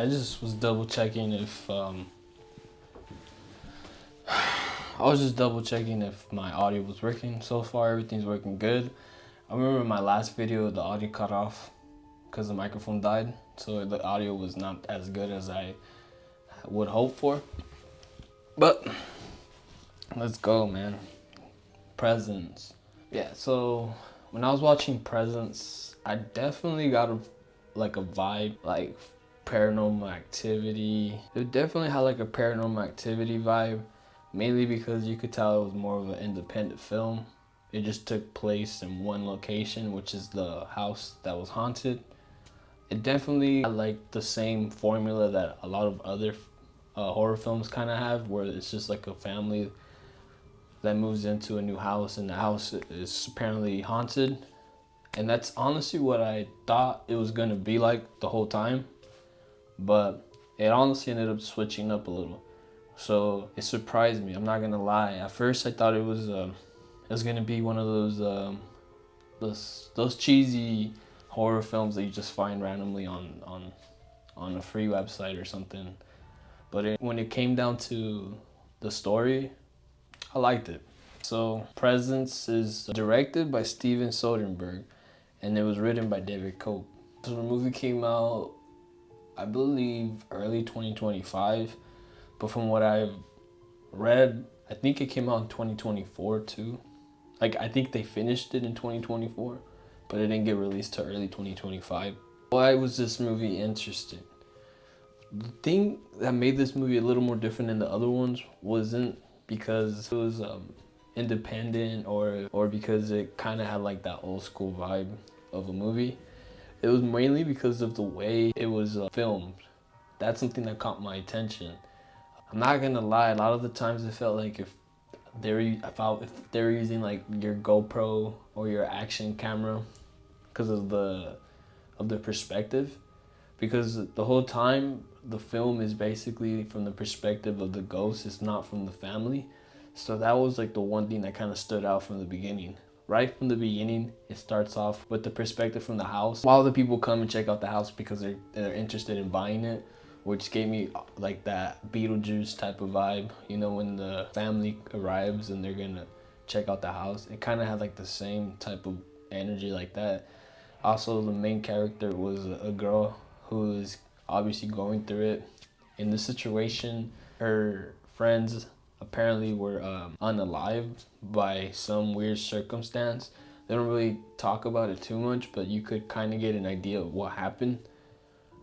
I just was double checking if I was just double checking if my audio was working. So far, everything's working good. I remember in my last video, the audio cut off because the microphone died, so the audio was not as good as I would hope for. But let's go, man. Presents. Yeah. So when I was watching Presents, I definitely got a vibe like Paranormal Activity. It definitely had like a Paranormal Activity vibe, mainly because you could tell it was more of an independent film. It just took place in one location, which is the house that was haunted. It definitely had like the same formula that a lot of other horror films kind of have, where it's just like a family that moves into a new house and the house is apparently haunted. And that's honestly what I thought it was gonna be like the whole time, but it honestly ended up switching up a little. So it surprised me. I'm not gonna lie. At first, I thought it was gonna be one of those cheesy horror films that you just find randomly on a free website or something. But when it came down to the story, I liked it. So Presence is directed by Steven Soderbergh, and it was written by David Koepp. So the movie came out, I believe, early 2025, but from what I've read, I think it came out in 2024 too. Like, I think they finished it in 2024, but it didn't get released till early 2025. Why was this movie interesting? The thing that made this movie a little more different than the other ones wasn't because it was independent or because it kind of had like that old school vibe of a movie. It was mainly because of the way it was filmed. That's something that caught my attention. I'm not gonna lie, a lot of the times it felt like if they were using like your GoPro or your action camera because of the perspective, because the whole time the film is basically from the perspective of the ghost, it's not from the family. So that was like the one thing that kind of stood out from the beginning. Right from the beginning, it starts off with the perspective from the house while the people come and check out the house because they're interested in buying it, which gave me like that Beetlejuice type of vibe. You know, when the family arrives and they're gonna check out the house, it kind of had like the same type of energy like that. Also, the main character was a girl who is obviously going through it. In this situation, her friends apparently were unalived by some weird circumstance. They don't really talk about it too much, but you could kind of get an idea of what happened.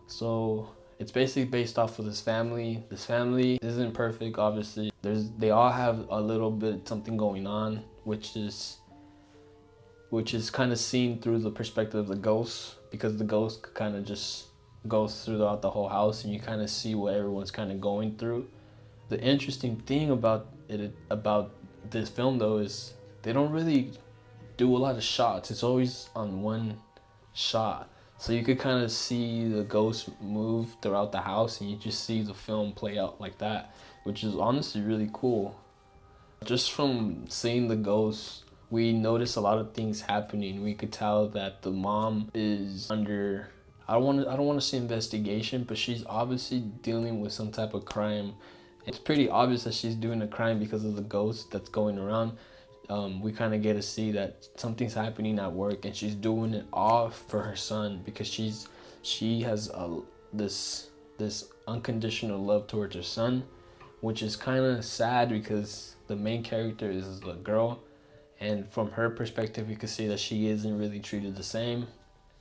So it's basically based off of this family. This family isn't perfect, obviously. They all have a little bit something going on, which is kind of seen through the perspective of the ghost, because the ghost kind of just goes throughout the whole house and you kind of see what everyone's kind of going through. The interesting thing about this film though is they don't really do a lot of shots. It's always on one shot. So you could kind of see the ghost move throughout the house and you just see the film play out like that, which is honestly really cool. Just from seeing the ghost, we notice a lot of things happening. We could tell that the mom is under, I don't want to say investigation, but she's obviously dealing with some type of crime. It's pretty obvious that she's doing a crime because of the ghost that's going around. We kind of get to see that something's happening at work, and she's doing it all for her son because she has this unconditional love towards her son, which is kind of sad because the main character is the girl, and from her perspective you can see that she isn't really treated the same,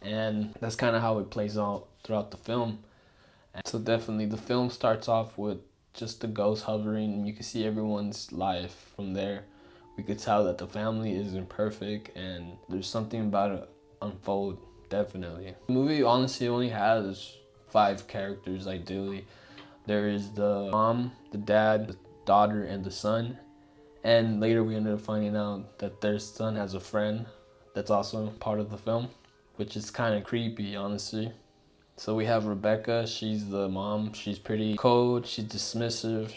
and that's kind of how it plays out throughout the film. And so definitely the film starts off with just the ghost hovering and you can see everyone's life from there. We could tell that the family isn't perfect and there's something about it unfold, definitely. The movie honestly only has 5 characters ideally. There is the mom, the dad, the daughter, and the son. And later we ended up finding out that their son has a friend that's also part of the film, which is kind of creepy, honestly. So we have Rebecca, she's the mom. She's pretty cold, she's dismissive,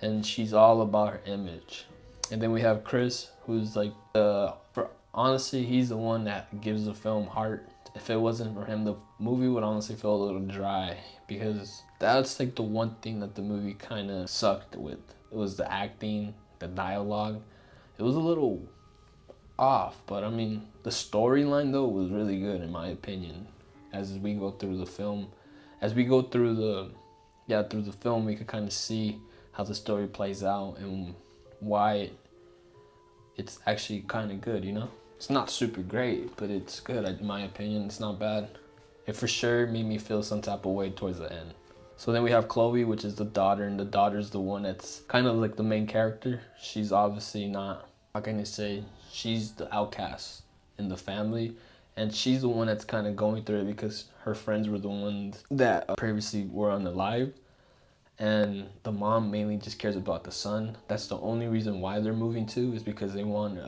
and she's all about her image. And then we have Chris, who's like honestly, he's the one that gives the film heart if it wasn't for him, the movie would honestly feel a little dry, because that's like the one thing that the movie kind of sucked with. It was the acting, the dialogue. It was a little off, but I mean, the storyline though was really good in my opinion. As we go through the film, as we go through the, yeah, through the film, we could kind of see how the story plays out and why it's actually kind of good, you know? It's not super great, but it's good in my opinion. It's not bad. It for sure made me feel some type of way towards the end. So then we have Chloe, which is the daughter, and the daughter's the one that's kind of like the main character. She's obviously not, how can you say, she's the outcast in the family, and she's the one that's kind of going through it because her friends were the ones that previously were unalive, and the mom mainly just cares about the son. That's the only reason why they're moving too, is because they want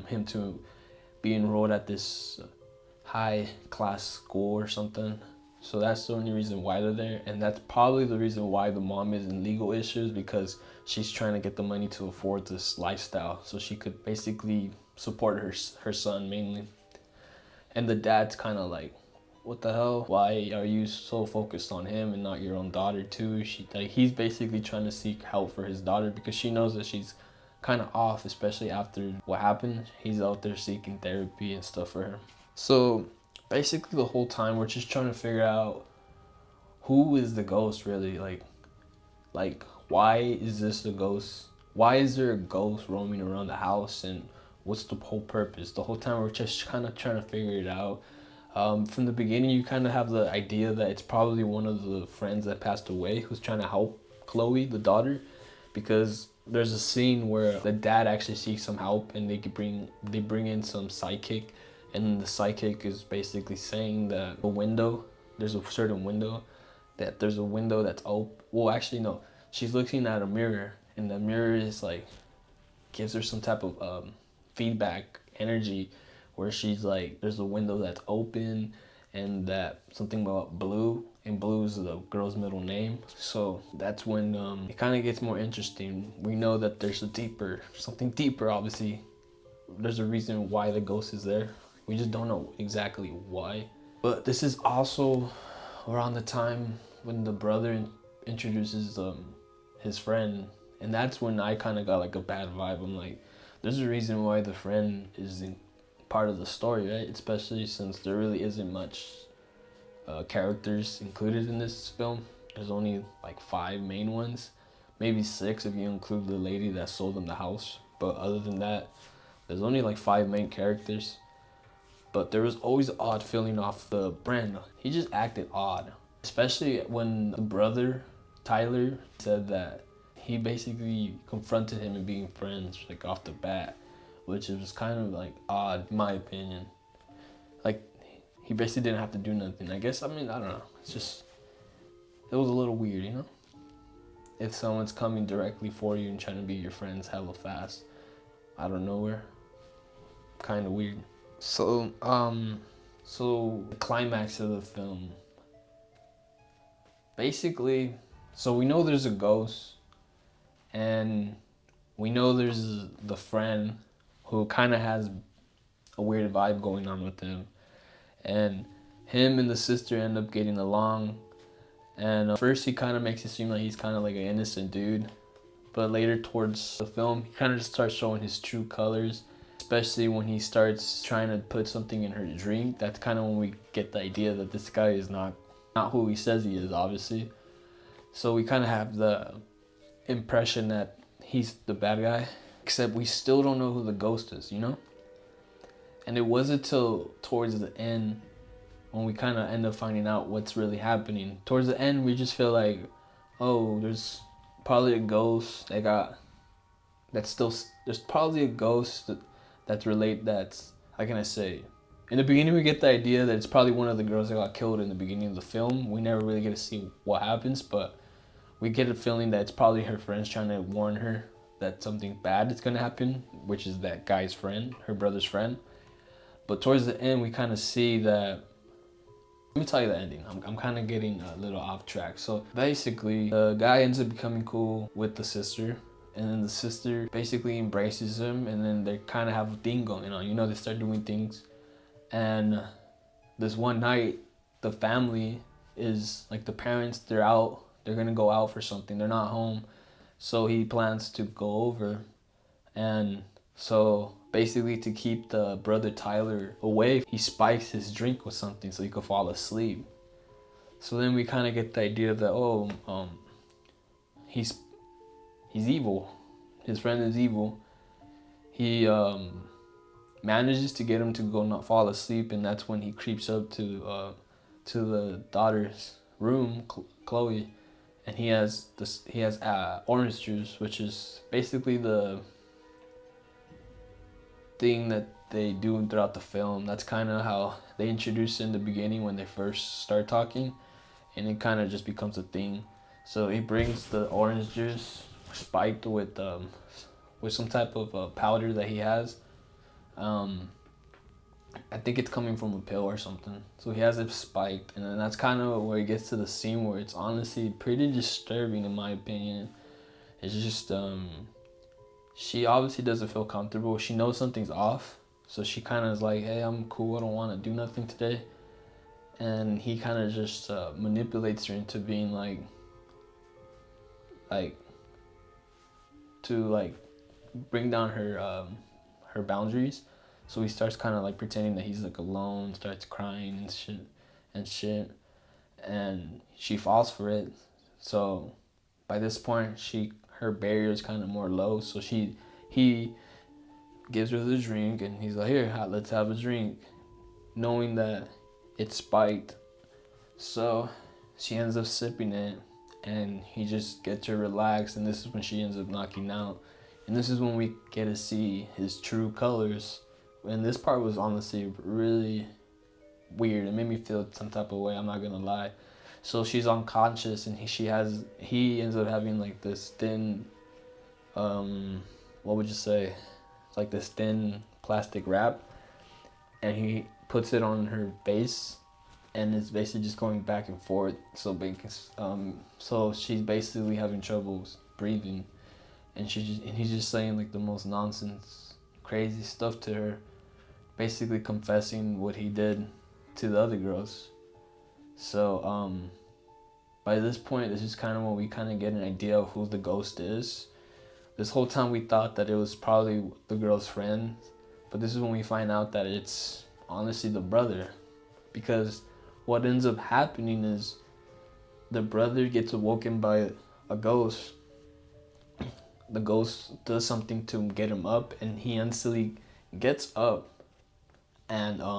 him to be enrolled at this high class school or something. So that's the only reason why they're there, and that's probably the reason why the mom is in legal issues, because she's trying to get the money to afford this lifestyle so she could basically support her son mainly. And the dad's kind of like, what the hell? Why are you so focused on him and not your own daughter too? He's basically trying to seek help for his daughter because she knows that she's kind of off, especially after what happened. He's out there seeking therapy and stuff for her. So basically the whole time we're just trying to figure out who is the ghost really, like why is this the ghost? Why is there a ghost roaming around the house, and what's the whole purpose? The whole time we're just kind of trying to figure it out. From the beginning you kind of have the idea that it's probably one of the friends that passed away who's trying to help Chloe, the daughter, because there's a scene where the dad actually seeks some help, and they bring in some psychic, and the psychic is basically saying that a window, there's a certain window, that there's a window that's open. Well, actually no, she's looking at a mirror, and the mirror is like gives her some type of feedback energy, where she's like, there's a window that's open, and that something about Blue, and Blue is the girl's middle name. So that's when it kind of gets more interesting. We know that there's something deeper, obviously. There's a reason why the ghost is there. We just don't know exactly why. But this is also around the time when the brother introduces his friend, and that's when I kind of got like a bad vibe. I'm like, there's a reason why the friend is in part of the story, right? Especially since there really isn't much characters included in this film. There's only like 5 main ones, maybe 6 if you include the lady that sold them the house. But other than that, there's only like 5 main characters. But there was always an odd feeling off the brand. He just acted odd, especially when the brother Tyler said that he basically confronted him in being friends, like off the bat, which was kind of like odd in my opinion. Like, he basically didn't have to do nothing. I guess, I mean, I don't know. It's just, it was a little weird, you know? If someone's coming directly for you and trying to be your friends hella fast, out of nowhere, kind of weird. So the climax of the film, basically, so we know there's a ghost, and we know there's the friend who kind of has a weird vibe going on with him, and him and the sister end up getting along, and first he kind of makes it seem like he's kind of like an innocent dude, but later towards the film he kind of just starts showing his true colors, especially when he starts trying to put something in her drink. That's kind of when we get the idea that this guy is not who he says he is, obviously. So we kind of have the impression that he's the bad guy, except we still don't know who the ghost is, you know? And it wasn't till towards the end when we kind of end up finding out what's really happening. Towards the end, we just feel like, oh, there's probably a ghost there's probably a ghost that's, how can I say? In the beginning, we get the idea that it's probably one of the girls that got killed in the beginning of the film. We never really get to see what happens, but we get a feeling that it's probably her friends trying to warn her that something bad is going to happen, which is that guy's friend, her brother's friend. But towards the end, we kind of see that. Let me tell you the ending. I'm kind of getting a little off track. So basically, the guy ends up becoming cool with the sister, and then the sister basically embraces him, and then they kind of have a thing going on. You know, they start doing things, and this one night, the family is like the parents. They're out. They're gonna go out for something. They're not home, so he plans to go over, and so basically to keep the brother Tyler away, he spikes his drink with something so he could fall asleep. So then we kind of get the idea that he's evil. His friend is evil. He manages to get him to go not fall asleep, and that's when he creeps up to the daughter's room, Chloe, and he has orange juice, which is basically the thing that they do throughout the film. That's kind of how they introduce it in the beginning when they first start talking, and it kind of just becomes a thing. So he brings the orange juice spiked with some type of powder that he has. I think it's coming from a pill or something. So he has it spiked, and then that's kind of where he gets to the scene where it's honestly pretty disturbing in my opinion. It's just she obviously doesn't feel comfortable. She knows something's off, so she kind of is like, "Hey, I'm cool. I don't want to do nothing today." And he kind of just manipulates her into being like to like bring down her boundaries. So he starts kind of like pretending that he's like alone, starts crying and shit, and she falls for it. So by this point, her barrier is kind of more low. So he gives her the drink, and he's like, "Here, let's have a drink," knowing that it's spiked. So she ends up sipping it, and he just gets her relaxed, and this is when she ends up knocking out. And this is when we get to see his true colors. And this part was honestly really weird. It made me feel some type of way, I'm not gonna lie. So she's unconscious, and he ends up having like this thin, what would you say? It's like this thin plastic wrap, and he puts it on her face, and it's basically just going back and forth. So she's basically having trouble breathing, and he's just saying like the most nonsense, crazy stuff to her, basically confessing what he did to the other girls. So by this point, this is kind of when we kind of get an idea of who the ghost is. This whole time we thought that it was probably the girl's friend, but this is when we find out that it's honestly the brother. Because what ends up happening is the brother gets awoken by a ghost. The ghost does something to get him up, and he instantly gets up and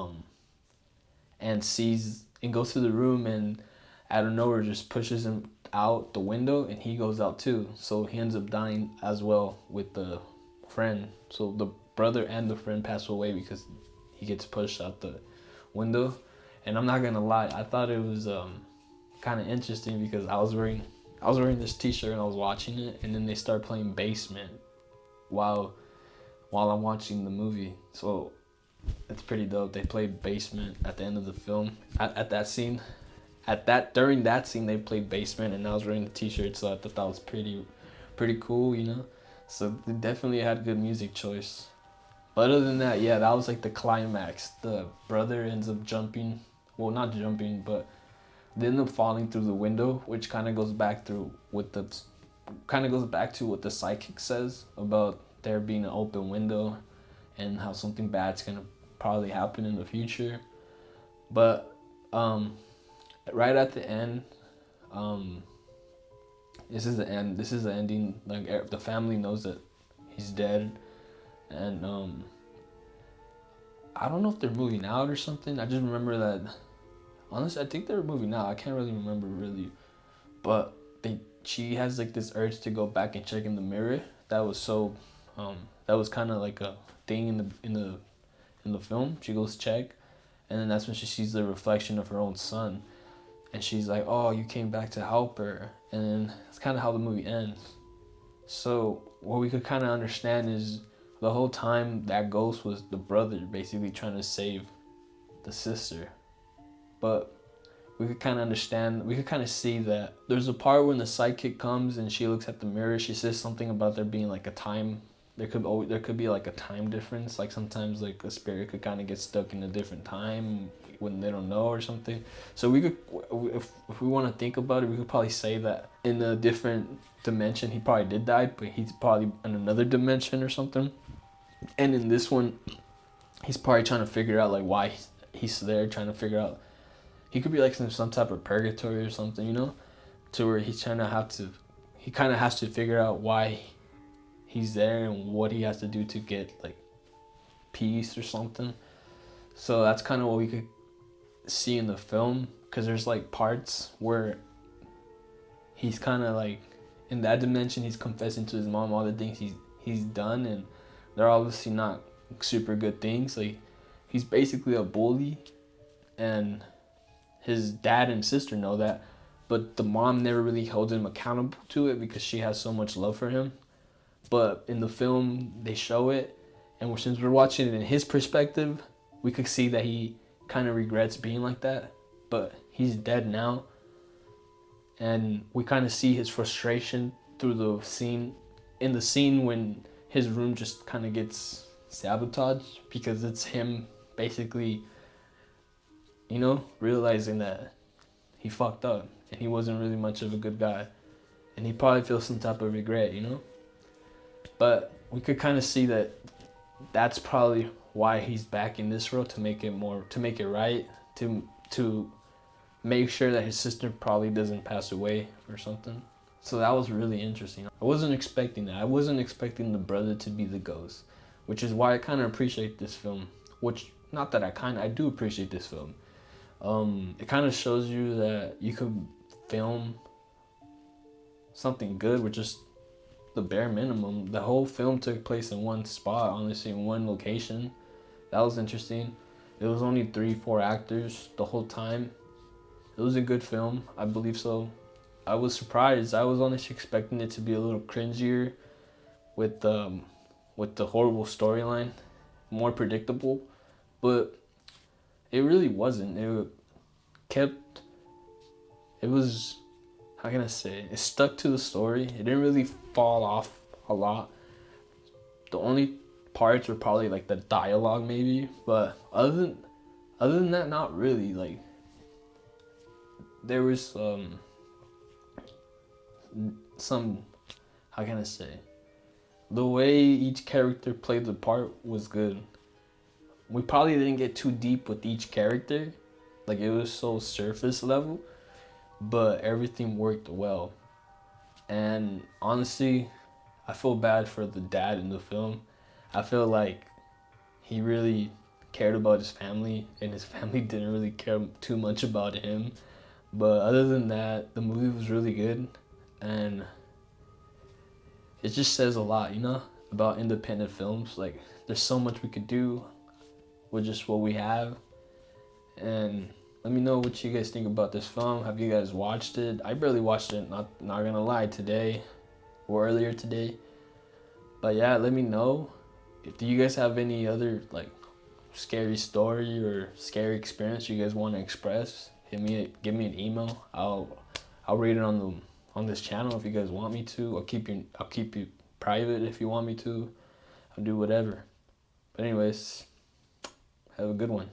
sees and goes to the room, and out of nowhere just pushes him out the window, and he goes out too. So he ends up dying as well with the friend. So the brother and the friend pass away because he gets pushed out the window. And I'm not gonna lie, I thought it was kind of interesting because I was wearing this t-shirt and I was watching it, and then they start playing Basement while I'm watching the movie. So it's pretty dope. They played Basement at the end of the film. At that scene, during that scene, they played Basement, and I was wearing the t-shirt, so I thought that was pretty cool, you know. So they definitely had good music choice. But other than that, yeah, that was like the climax. The brother ends up jumping, well, not jumping, but they end up falling through the window, which kind of goes back to what the psychic says about there being an open window and how something bad's gonna probably happen in the future. But right at the end, this is the end. This is the ending. Like the family knows that he's dead, and I don't know if they're moving out or something. I just remember that. Honestly, I think they're moving out. I can't really remember really, but she has like this urge to go back and check in the mirror. That was so, that was kind of like a thing in the film. She goes check, and then that's when she sees the reflection of her own son, and she's like, "Oh, you came back to help her," and then that's kind of how the movie ends. So what we could kind of understand is the whole time that ghost was the brother basically trying to save the sister. But we could kind of see that there's a part when the psychic comes and she looks at the mirror. She says something about there being like a time. There could be like a time difference. Like sometimes like a spirit could kind of get stuck in a different time. like when they don't know or something. So we could, if we want to think about it, we could probably say that in a different dimension he probably did die, but he's probably in another dimension or something. And in this one, he's probably trying to figure out like why he's there, trying to figure out. He could be like some type of purgatory or something, you know, to where he's trying to have to. He kind of has to figure out why he's there and what he has to do to get like peace or something. So that's kind of what we could see in the film, because there's like parts where he's kind of like in that dimension he's confessing to his mom all the things he's done, and they're obviously not super good things. Like he's basically a bully, and his dad and sister know that, but the mom never really holds him accountable to it because she has so much love for him. But in the film they show it, and since we're watching it in his perspective, we could see that he kind of regrets being like that, but he's dead now. And we kind of see his frustration through the scene, in the scene when his room just kind of gets sabotaged, because it's him basically, you know, realizing that he fucked up and he wasn't really much of a good guy, and he probably feels some type of regret, you know. But we could kind of see that that's probably why he's back in this role, to make it right, to make sure that his sister probably doesn't pass away or something. So that was really interesting. I wasn't expecting that. I wasn't expecting the brother to be the ghost, which is why I kind of appreciate this film. Which, not that I do appreciate this film. It kind of shows you that you could film something good with just the bare minimum. The whole film took place in one spot, honestly, in one location. That was interesting. It was only 3-4 actors the whole time. It was a good film, I believe so. I was surprised. I was honestly expecting it to be a little cringier with the horrible storyline, more predictable, but it really wasn't. It was, how can I say, it stuck to the story. It didn't really fall off a lot. The only parts were probably like the dialogue maybe, but other than that, not really. Like there was some, how can I say, the way each character played the part was good. We probably didn't get too deep with each character, like it was so surface level, but everything worked well. And honestly, I feel bad for the dad in the film. I feel like he really cared about his family, and his family didn't really care too much about him. But other than that, the movie was really good, and it just says a lot, you know, about independent films. Like, there's so much we could do with just what we have. And let me know what you guys think about this film. Have you guys watched it? I barely watched it, not gonna lie, today or earlier today. But yeah, let me know. If do you guys have any other like scary story or scary experience you guys want to express, give me an email. I'll read it on this channel if you guys want me to. I'll keep you private if you want me to. I'll do whatever. But anyways, have a good one.